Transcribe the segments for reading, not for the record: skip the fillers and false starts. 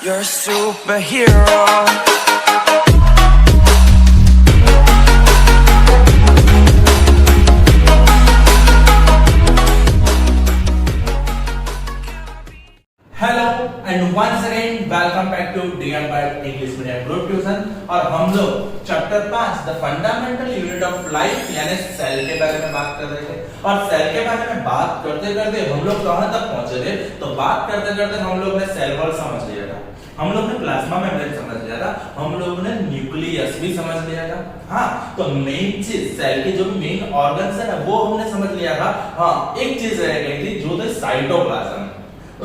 You're a superhero. Hello and once again welcome back to DM Byte English medium group tuition. और हम लोग chapter 5 the fundamental unit of life यानी cell के बारे में बात कर रहे थे। और सेल के बारे में बात करते करते हम लोग कहां तक पहुंचे थे? तो बात करते करते हम लोग ने सेल वॉल समझ लिया था, हम लोग ने प्लाज्मा मेम्ब्रेन समझ लिया था, हम लोग ने न्यूक्लियस भी समझ लिया था। हाँ, तो मेन चीज सेल के जो भी मेन ऑर्गन्स है ना वो हमने समझ लिया था। हाँ, एक चीज रह गई थी जो थे साइटोप्लाज्म।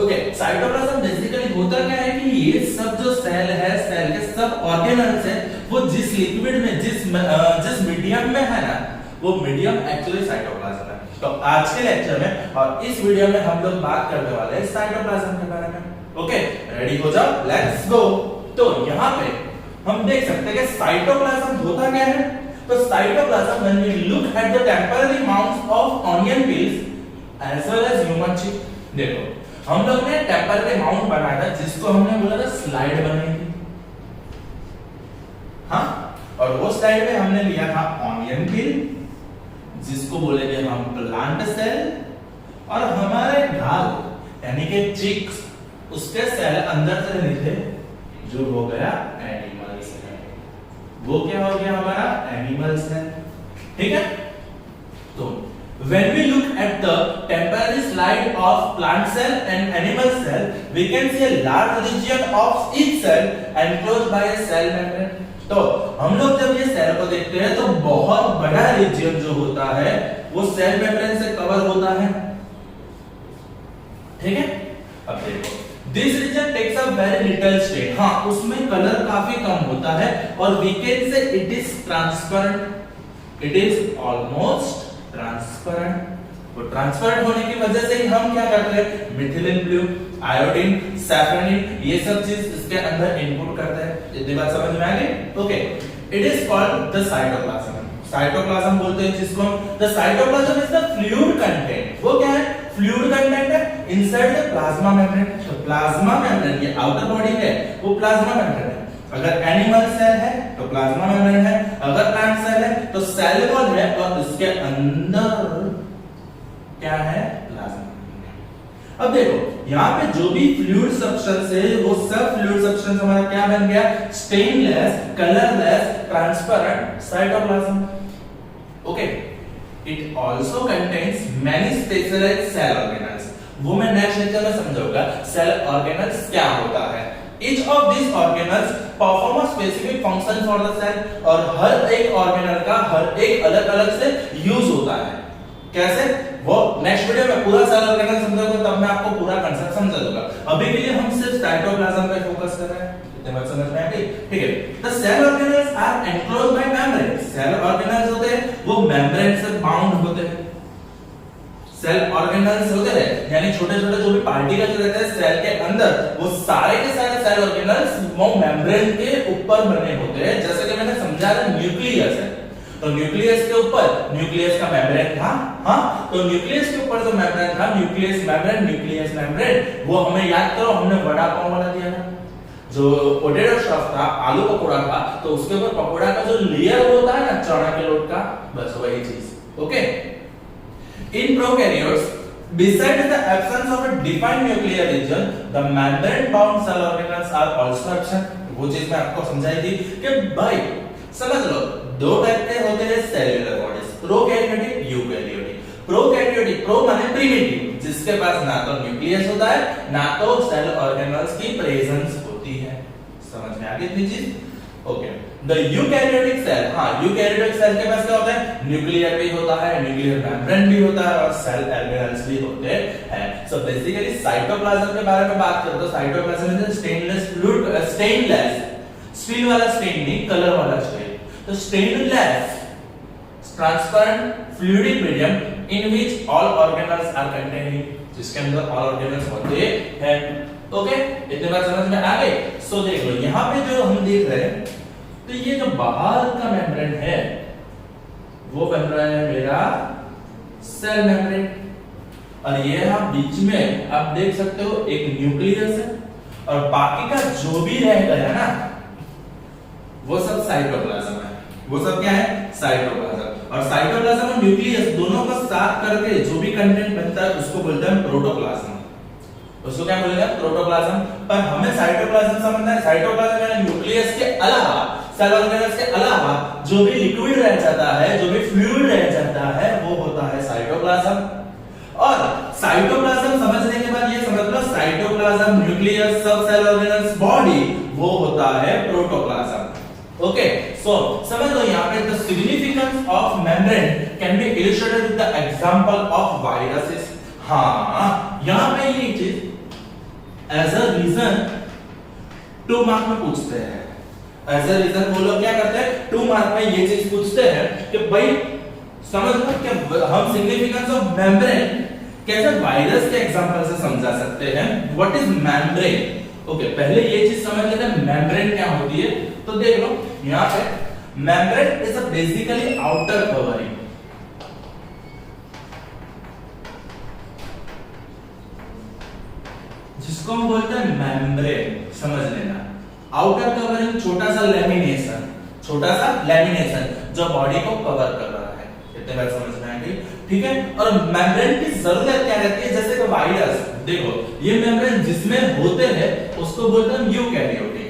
ओके, साइटोप्लाज्म बेसिकली होता क्या है कि ये सब जो सेल है, सेल के सब ऑर्गेनल्स है, वो जिस लिक्विड में जिस मीडियम में है ना, वो मीडियम एक्चुअली साइटोप्लाज्म है। तो आज के लेक्चर में और इस वीडियो में हम लोग बात करने वाले हैं साइटोप्लाज्म के बारे में। ओके, रेडी हो जाओ, लेट्स गो। तो यहाँ पे हम देख सकते हैं कि साइटोप्लाज्म होता क्या है। तो cytoplasm when we look at the temporary mounts of onion peels as well as human cheek. देखो, हम लोग ने टेम्पररी माउंट बनाया था जिसको हमने बोला था स्लाइड बनाई थी। हाँ, और वो स्लाइड में हमने लिया था ऑनियन पील जिसको बोलेंगे हम प्लांट सेल, और हमारे घाव यानी कि चिक्स उसके सेल अंदर से नहीं थे, जो हो गया एनिमल सेल। वो क्या हो गया हमारा एनिमल सेल। ठीक है, तो when we look at the temporary slide of plant cell and animal cell, we can see a large region of each cell enclosed by a cell membrane. तो हम लोग जब ये सेल को देखते हैं तो बहुत बड़ा रीजन जो होता है वो सेल मेम्ब्रेन से कवर होता है। ठीक है, अब देखो, this region takes a very little shade. हाँ, उसमें कलर काफी कम होता है और we can say it is transparent, it is almost transparent. वो ट्रांसपेरेंट होने की वजह से ही हम क्या करते हैं, मिथिलिन ब्लू, आयोडीन, सैफरनिन, ये सब चीज इसके अंदर इनपुट करते हैं। इतनी बात समझ में आ गई? Okay, it is called the cytoplasm. Cytoplasm बोलते हैं जिसको the cytoplasm is the fluid content. वो क्या है? फ्लूइड कंटेंट है इनसाइड द प्लाज्मा मेम्ब्रेन। तो प्लाज्मा मेम्ब्रेन ये आउटर बॉडी है, वो प्लाज्मा मेम्ब्रेन है। अगर एनिमल सेल है तो प्लाज्मा मेम्ब्रेन है, अगर प्लांट सेल है तो सेल वॉल है, और इसके अंदर क्या है? प्लाज्मा। अब देखो, यहाँ पे जो भी फ्लूइड सब्सटेंस है वो सब फ्लूइड सब्सटेंस हमारा क्या बन गया? Stainless, colourless, transparent cytoplasm. Okay, it also contains many specialised cell organelles. वो मैं नेक्स्ट लेक्चर में समझाऊंगा सेल ऑर्गेनेल्स क्या होता है। Each of these organelles perform a specific function for the cell, और हर एक ऑर्गेनल का हर एक अलग अलग से यूज होता है। कैसे? वो नेक्स्ट वीडियो में पूरा सेल ऑर्गेनल समझाऊंगा, तब मैं आपको पूरा कांसेप्ट समझा दूंगा। अभी के लिए हम सिर्फ साइटोप्लाज्म पे फोकस कर रहे हैं। इतने बात समझ में आ गई? ठीक है, the cell organelles are enclosed by membrane. Cell organelles होते हैं वो मेम्ब्रेन से बाउंड होते हैं। सेल ऑर्गेनल्स होते हैं यानी छोटे छोटे जो भी पार्टिकल्स रहते हैं सेल के अंदर, वो सारे के सारे सेल ऑर्गेनल्स वो मेम्ब्रेन के ऊपर बने होते हैं। जैसे कि मैंने समझाया न्यूक्लियस है, तो न्यूक्लियस के ऊपर न्यूक्लियस का मेम्ब्रेन था। हाँ, तो न्यूक्लियस के ऊपर जो मेम्ब्रेन था, न्यूक्लियस मेम्ब्रेन, न्यूक्लियस मेम्ब्रेन, वो हमें याद करो, हमने वड़ा पाव वाला दिया था, जो पोटैटो स्टफ था, आलू पकोड़ा था, तो उसके ऊपर पकोड़ा का जो लेयर होता है ना चना के लोट का, बस वही चीज। Okay, in prokaryotes, besides the absence of a defined nuclear region, the membrane-bound cell organelles are also absent. वो चीज मैं आपको समझाई थी कि भाई समझ लो, दो टाइप के होते हैं cellular bodies, prokaryotic, eukaryotic. Prokaryotic, pro माने प्रिमिटिव, जिसके पास ना तो न्यूक्लियस होता है ना तो सेल ऑर्गेनल्स की प्रेजेंस होती है। समझ में आ गई इतनी चीज? Okay, the eukaryotic cell. हाँ, यूकैरियोटिक सेल के पास क्या होता है? न्यूक्लियर भी होता है, न्यूक्लियर मेम्ब्रेन भी होता है, और सेल ऑर्गेनल्स भी होते हैं। सो बेसिकली साइटोप्लाज्म के बारे में बात करें तो cytoplasm is stainless fluid, stainless, steel वाला स्टेन नहीं, कलर वाला स्टेन। तो stainless transparent fluidic medium in which all organelles are containing, जिसके अंदर ऑल ऑर्गेनल्स होते हैं। ओके, इतने बात समझ में आ गई? सो देख लो, यहाँ पे जो हम देख रहे हैं, तो ये जो बाहर का मेम्ब्रेन है वो बन रहा है मेरा सेल मेम्ब्रेन, और ये आप बीच में आप देख सकते हो एक न्यूक्लियस है और बाकी का जो भी रह गया ना वो सब साइटोप्लाज्म है। वो सब क्या है? साइटोप्लाज्म। और साइटोप्लाज्म और न्यूक्लियस दोनों को साथ करके जो भी कंटेंट बनता है उसको बोलते हैं प्रोटोप्लाज्म। उसको क्या बोलेगा? प्रोटोप्लाज्म। पर हमें साइटोप्लाज्म समझना है। साइटोप्लाज्म में न्यूक्लियस के अलावा, सेल ऑर्गेनल्स के अलावा जो भी लिक्विड रह जाता है, जो भी फ्लूइड रह जाता है, वो होता है साइटोप्लाज्म। और साइटोप्लाज्म समझने के बाद ये समझ लो साइटोप्लाज्म, न्यूक्लियस, सब सेल ऑर्गेनल्स, बॉडी, वो होता है प्रोटोप्लाज्म। ओके, सो समझ लो यहाँ पे the significance of membrane can be illustrated with the example of viruses. हाँ, यहाँ पे ये चीज एज अ रीजन 2 मार्क में पूछते हैं। एज अ रीजन वो लोग क्या करते हैं? 2 मार्क में ये चीज पूछते हैं कि भाई समझ लो कि हम सिग्निफिकेंस ऑफ मेम्ब्रेन कैसे वायरस के एग्जांपल से समझा सकते हैं। What is membrane? ओके, पहले ये चीज समझ लेते हैं मेम्ब्रेन क्या होती है। तो देख लो यहाँ पे membrane is a basically outer covering. जिसको हम बोलते हैं मेम्ब्रेन, समझ लेना। आउटर कवरिंग, छोटा सा लेमिनेशन, छोटा सा लेमिनेशन जो बॉडी को कवर कर रहा है। इतने बात समझ में आ गई? ठीक है। और मेम्ब्रेन की जरूरत क्या रहती है? जैसे कि वायरस, देखो ये मेम्ब्रेन जिसमें होते हैं उसको बोलते हैं यूकैरियोटिक,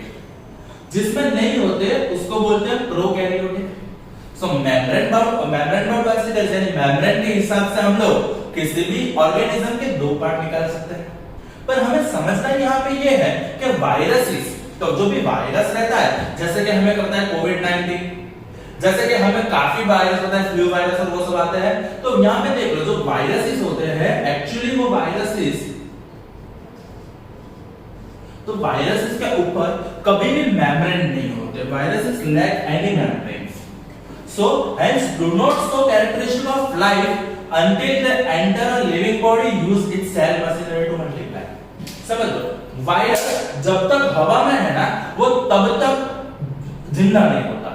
जिसमें नहीं होते उसको बोलते हैं प्रोकैरियोटिक। सो मेम्ब्रेन बाउंड वेसिकल्स यानी मेम्ब्रेन के हिसाब से हम लोग किसी भी ऑर्गेनिज्म के 2 पार्ट निकाल सकते हैं। पर हमें समझना यहाँ पे ये है कि वायरसेस, तो जो भी वायरस रहता है, जैसे कि हमें करता है कोविड-19, जैसे कि हमें काफी वायरस होता है, फ्लू वायरस और वो सब आते हैं। तो यहाँ पे देख लो जो वायरसेस होते हैं एक्चुअली वो वायरसेस, तो वायरसेस के ऊपर कभी भी मेम्ब्रेन नहीं होते। Viruses lack any membranes, so hence do not show characteristic of life until they enter a living body use its cell machinery to multiply। समझ लो, वायरस जब तक हवा में है ना वो तब तक जिंदा नहीं होता।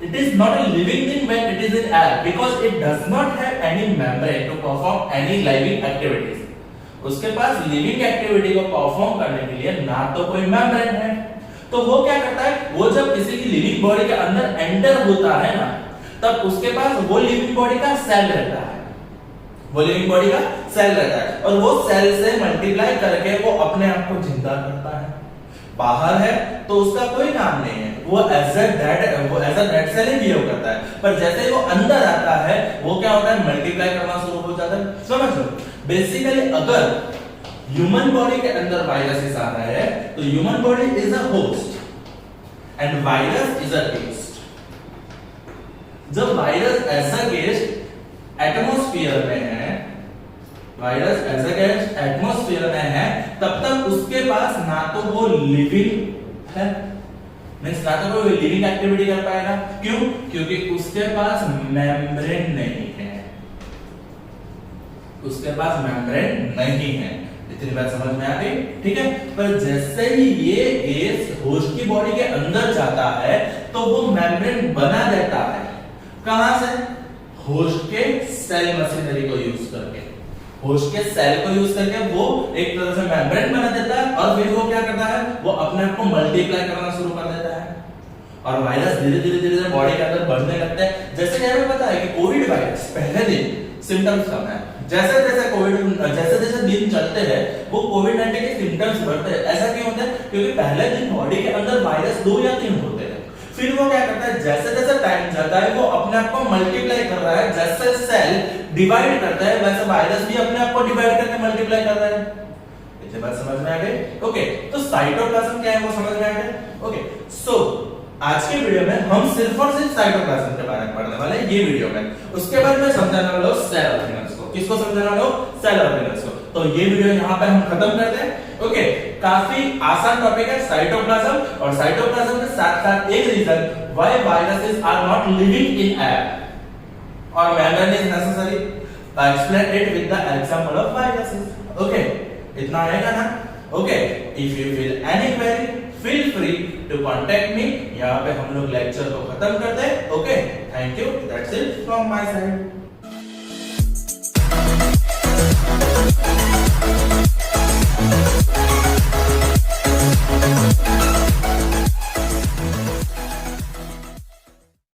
It is not a living thing when it is in air because it does not have any membrane to perform any living activities। उसके पास लिविंग एक्टिविटी को परफॉर्म करने के लिए ना तो कोई मेम्ब्रेन है, तो वो क्या करता है? वो जब किसी की लिविंग बॉडी के अंदर एंटर होता है ना, तब उसके पास वो लिविंग बॉडी का सेल रहता है, वो लिविंग बॉडी का सेल रहता है, और वो सेल से मल्टीप्लाई करके वो अपने आप को जिंदा करता है। बाहर है तो उसका कोई काम नहीं है, वो एज अ डेड सेल ही बिहेव करता है। पर जैसे ही वो अंदर आता है वो क्या होता है? मल्टीप्लाई करना शुरू हो जाता है। समझ लो, बेसिकली अगर ह्यूमन बॉडी के अंदर वायरसेस आ रहा है तो human body is a host and virus is a guest. जब virus as a guest atmosphere में है, virus as a guest atmosphere में है, तब तक उसके पास ना तो वो लिविंग है, मींस ना तो कोई लिविंग एक्टिविटी कर पाएगा। क्यों? क्योंकि उसके पास मेम्ब्रेन नहीं है, उसके पास मेम्ब्रेन नहीं है। इतनी बात समझ में आ गई? ठीक है। पर जैसे ही ये गैस होस्ट की बॉडी के अंदर जाता है तो वो मेम्ब्रेन बना देता है। कहां से? होस्ट के सेल मशीनरी को यूज करके, होस्ट के सेल को यूज करके वो एक तरह से मेम्ब्रेन बना देता है, और फिर वो क्या करता है? वो अपने आप को मल्टीप्लाई करना शुरू कर देता है, और वायरस धीरे धीरे बॉडी के अंदर बढ़ने लगता है। जैसे कि हमें पता है कि कोविड वायरस पहले दिन सिम्टम्स कम है, जैसे जैसे दिन चलते हैं वो कोविड-19 के सिम्टम्स बढ़ते हैं। ऐसा क्यों होता है? क्योंकि पहले दिन बॉडी के अंदर वायरस 2 या 3 होते हैं, फिर वो क्या करता है? जैसे जैसे टाइम जाता है वो अपने आप को मल्टीप्लाई कर रहा है। जैसे सेल डिवाइड करता है वैसे वायरस भी अपने आप को डिवाइड करके मल्टीप्लाई कर रहा है। इतनी बात समझ में आ गई? ओके, तो साइटोप्लाज्म क्या है वो समझ में आ गया? ओके, सो आज के वीडियो में हम सिर्फ और सिर्फ साइटोप्लाज्म के बारे में पढ़ने वाले हैं ये वीडियो में। उसके बाद मैं समझाने वाला हूं सेल ऑर्गेनल्स को। किसको समझाने वाला हूं? सेल ऑर्गेनल्स को। तो ये वीडियो यहाँ पे हम खत्म करते हैं। ओके, काफी आसान टॉपिक है साइटोप्लाज्म, और साइटोप्लाज्म के साथ साथ एक reason why viruses are not living in air और membrane is necessary. I explain it with the example of viruses. Okay, इतना आएगा ना? Okay, if you feel any query feel free to contact me। यहाँ पे हम लोग lecture को खत्म करते हैं। Okay, thank you, that's it from my side।